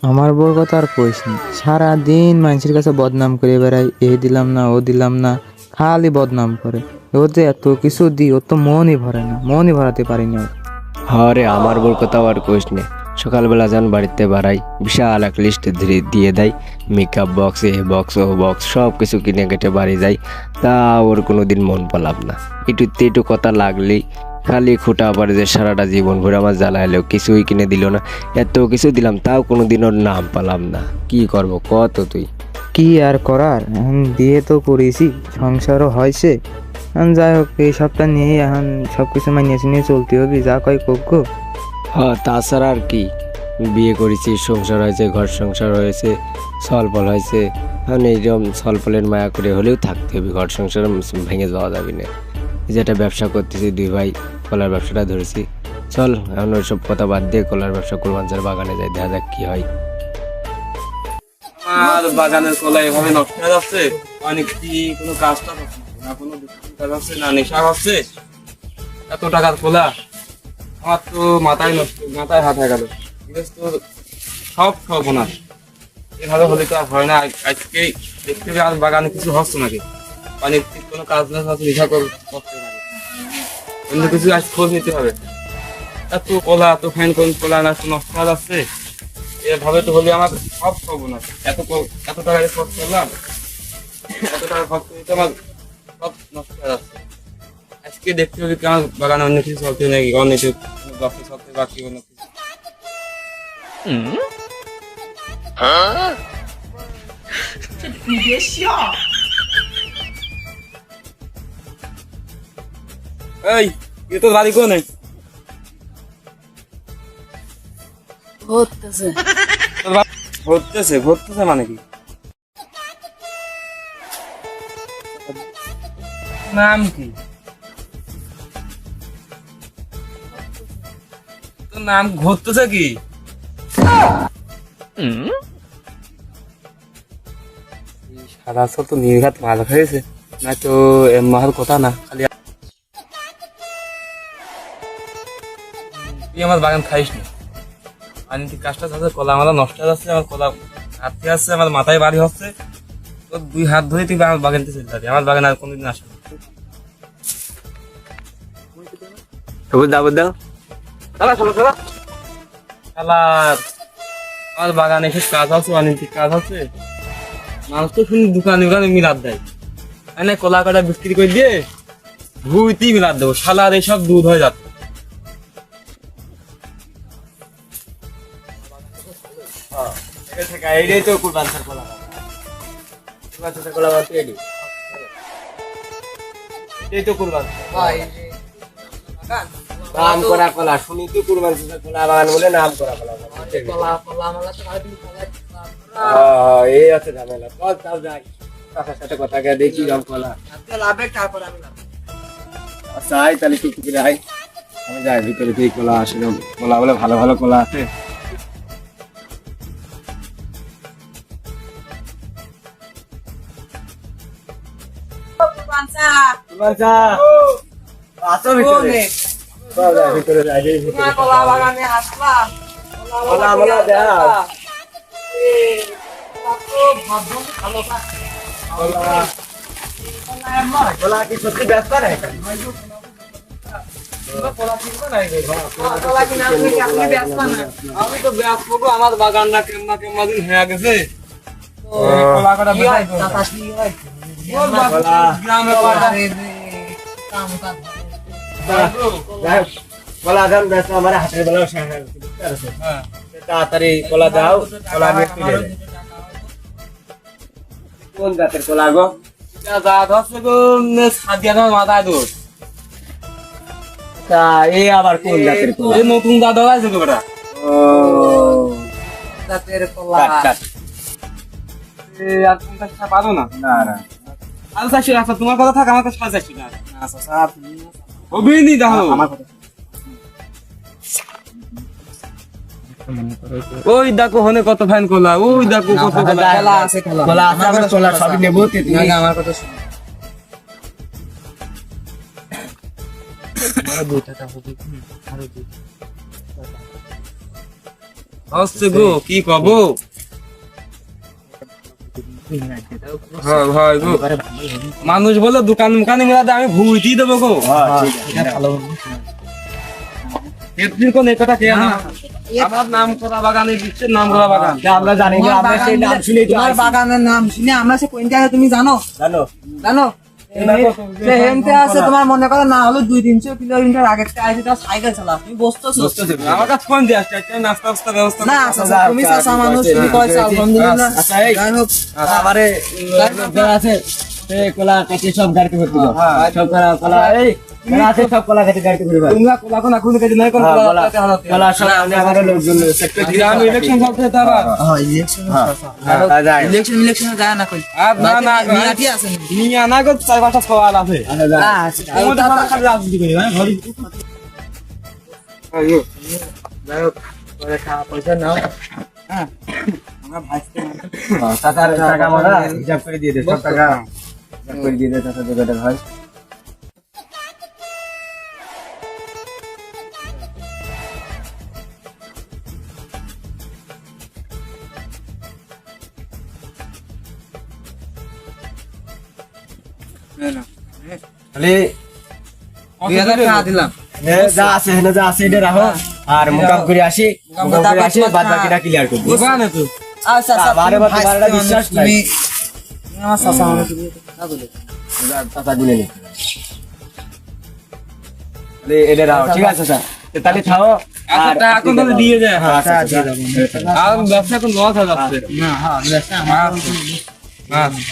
আমার বউর কথা আর কইস না, সারাদিন মানুষের কাছে বদনাম করে বেড়াই, এ দিলাম না ও দিলাম না, খালি বদনাম করে। ও যে এত কিছু দিই, ওর তো মনই ভরে না, মনই ভরাতে পারিনি ওর। হরে আমার বউর কথা আর কইস নে। সকালবেলা যখন বাড়িতে বাড়াই বিশাল এক লিস্ট দিয়ে দেয়, মেকআপ বক্স, এ বক্স, ও বক্স, সব কিছু কিনে কেটে বাড়ি যাই। তা ওর কোনো দিন মন পেলাম না। একটু কথা লাগলেই খালি খোটা পারে যে সারাটা জীবন ভরে আমার জ্বালাইলেও কিছুই কিনে দিল না। এত কিছু দিলাম তাও কোনো দিন ওর নাম পেলাম না। কি করবো কত তুই? কি আর করার, এখন বিয়ে তো করেছি, সংসারও হয়েছে। এখন যাই হোক, এই সবটা নিয়েই এখন সবকিছু মানিয়ে নিয়ে চলতে হবে, যা কয় কোক গো। হ্যাঁ, তাছাড়া আর কি? বিয়ে করেছি, সংসার হয়েছে, ঘর সংসার হয়েছে, সলপল হয়েছে। এখন এইরকম সলপলের মায়া করে হলেও থাকতে হবে, ঘর সংসার ভেঙে যাওয়া যাবে না। যেটা ব্যবসা করতেছি দুই ভাই, কলার ব্যবসাটা ধরেছি। চল এখন ওইসব কথা বাদ দিয়ে কলার ব্যবসা কুরবানচার বাগানে যাই, দেখা যাক কি হয়। আমার বাগানের কলা এভাবে নষ্ট হয়ে যাচ্ছে, অনেক কি কোনো কাজটা হচ্ছে না, কোনো কাজ হচ্ছে না, নেশা হচ্ছে। এত টাকার কলা আমার তো মাথায় নষ্ট, মাথায় হাত হয়ে গেল। তো সব সর্বনাশ। এভাবে হলে তো আর হয় না। আজকে দেখতে হবে আর বাগানে কিছু হচ্ছে নাকি, অনেক কোনো কাজ না, নেশা করতে হবে, অন্য কিছু আজ খোঁজ নিতে হবে। এত কলা, এত ফ্যান কোন কলা না নষ্ট হয়ে যাচ্ছে। এভাবে তো হলে আমার সব সর্বনাশ। এত টাকা খরচ করলাম, এত টাকা খরচ করে তো আমার সব নষ্ট হয়ে যাচ্ছে। আজকে দেখতে হবে কি আমার বাগানে অন্য কিছু চলতে নাকি, অন্য কিছু ব্যবসা চলতে বাকি অন্য কিছু। এই এ তো বাড়ি কোন ঘুরতেছে। ভরতেছে ভরতেছে মানে কি? নাম কি তোর? নাম ঘুরতেছে কি? সাদা সব তো নির্ঘাত মাল খাইছে না তো, মাল কথা না খালি। তুই আমার বাগান খাইস না, আমি ঠিক কাজটা যাচ্ছে, কলা আমার নষ্ট হয়ে যাচ্ছে, আমার কলা হাতে আসছে, আমার মাথায় বাড়ি হচ্ছে। তোর দুই হাত ধরে তুই আমার বাগানতে চলে যাবি, আমার বাগান আর কোনোদিন আসবে না। শালার, আমার বাগানে এসে কাজ আছে, অনেক কাজ আছে। মানুষ তো শুনি দোকানে দোকানে মিলাদ দেয়, এনে কলা কাটা বিক্রি করে দিয়ে ভুইতেই মিলাদ দেবো। শালার এইসব দুধ হয়ে যাচ্ছে। এইটাই তো কুরবানচার কলা, কুরবানচার কলা বলতে এটাই তো কুরবানচার নাম করা কলা। শুনি তো কুরবানচার কলা বাগান বলে নাম করা কলা। এই আছে ঝামেলা। চল চল যাই, কাকার সাথে কথা কে দেখি রং কলা আচ্ছা। আয় তাহলে টুকটুকি আয়, আমি যাই ভিতরে দেখি কলা আসে। কলা বলে ভালো ভালো কলা আছে। আসো ভিতরে, ভিতরে যাই, কলা বাগানে আসলাম, কলা বলা দাও। কলা কি সত্যি ব্যস্ত নাই? আমি তো ব্যস্ত গো, আমার বাগান না কেমনা কেমনা দিন হয়ে গেছে। কলা কাটা কলা দাম ব্যস্ত, আমার হাতের বেলা তাড়াতাড়ি কলা দাও। কলা আমি তুলে দেব। কোন জাতের কলা গো? জাত হচ্ছে গো সাদিয়া মাথায় দোষ। তা এই আবার কোন জাতের কলা? এই নতুন জাত আছে গো বেটা। ও জাতের কলা। আর কোনটা পাবো না? না না, আচ্ছা আচ্ছা, তোমার কথা থাক, আমার কাছে সাজাচ্ছি না। আচ্ছা অভিনী দেখো আমার কথা। ওই দেখো হনে কত ফ্যান কলা, ওই দেখো কত কলা আছে, কলা আছে, আমরা কলা সবই নেবো। আমার কথা শুনো। আরো 2 টাকা হবে, আরো 2। হচ্ছে গো কি কব হয় গো মানুষ বলে দোকান মুখানি মিলাতে আমি ভুইতেই দেবো গো এদিন কোন একটা কে না আমার নাম করা বাগানে বিশ্বের নাম করা বাগান আমরা জানি না, আমরা সেই নাম শুনেই তো তোমার আসি। বাগানের নাম শুনে আমরা সে কোনটা আছে তুমি জানো জানো? জানো সে হেমতে আছে তোমার মনে করো না হলো 200-300 কিলোমিটার আগে থেকে আছে তার সাইকেল চালা তুমি বসতেছো আমার কাছে ফোন দিয়ে আসছে একটা নাস্তা ফাস্তা ব্যবস্থা না আচ্ছা তুমি চাচা মানুষ তুমি কইছো আলহামদুলিল্লাহ আচ্ছা, এই যাই হোক আমারে যারা আছে সে কলা কাটি সব গাড়িতে ভর্তি করো। সব কলা এই যারা আছে সব কলা কাটি গাড়িতে ভরে ভাই। তোমরা কোলা কোনা কোন কাজে নাই কোন হ্যাঁ, কলা সব আমার লোকজন সেক্টর গ্রাম ইলেকশন চলছে তারা হ্যাঁ ইলেকশন যায়। ইলেকশন যায় না কই আর না না মিয়াটি আছে নিয়ে না গো 4-5টা সওয়াল আছে আচ্ছা ওটা তারা খালি রাজনীতি করে হ্যাঁ ঘরে পয়সা নাও হ্যাঁ আমরা ভাজতে টাকার টাকা আমরা হিসাব করে দিয়ে দে, সব টাকা হিসাব করে দিয়ে দে, টাকা জোগাড় হয়। তাহলে 2000 টাকা দিলাম যা আছে হেনে যা আছে এটা রাখো আর মোকাম করে আসি, মোকাম করে আসি বাদ বাকিটা ক্লিয়ার করবো। দোকানে তো আচ্ছা আচ্ছা বারে বারে বারটা বিশ্বাস নাই। তুমি আমার চাচা মানুষ তুমি কথা বলে টাকা গুনে নি। তাহলে এটা রাখো, ঠিক আছে স্যার? তাহলে খাও আচ্ছা টাকা এখন তাহলে দিয়ে যায় হ্যাঁ, আচ্ছা, আচ্ছা। আর ব্যবসা এখন লস হয়ে যাচ্ছে না হ্যাঁ ব্যবসা আমার আচ্ছা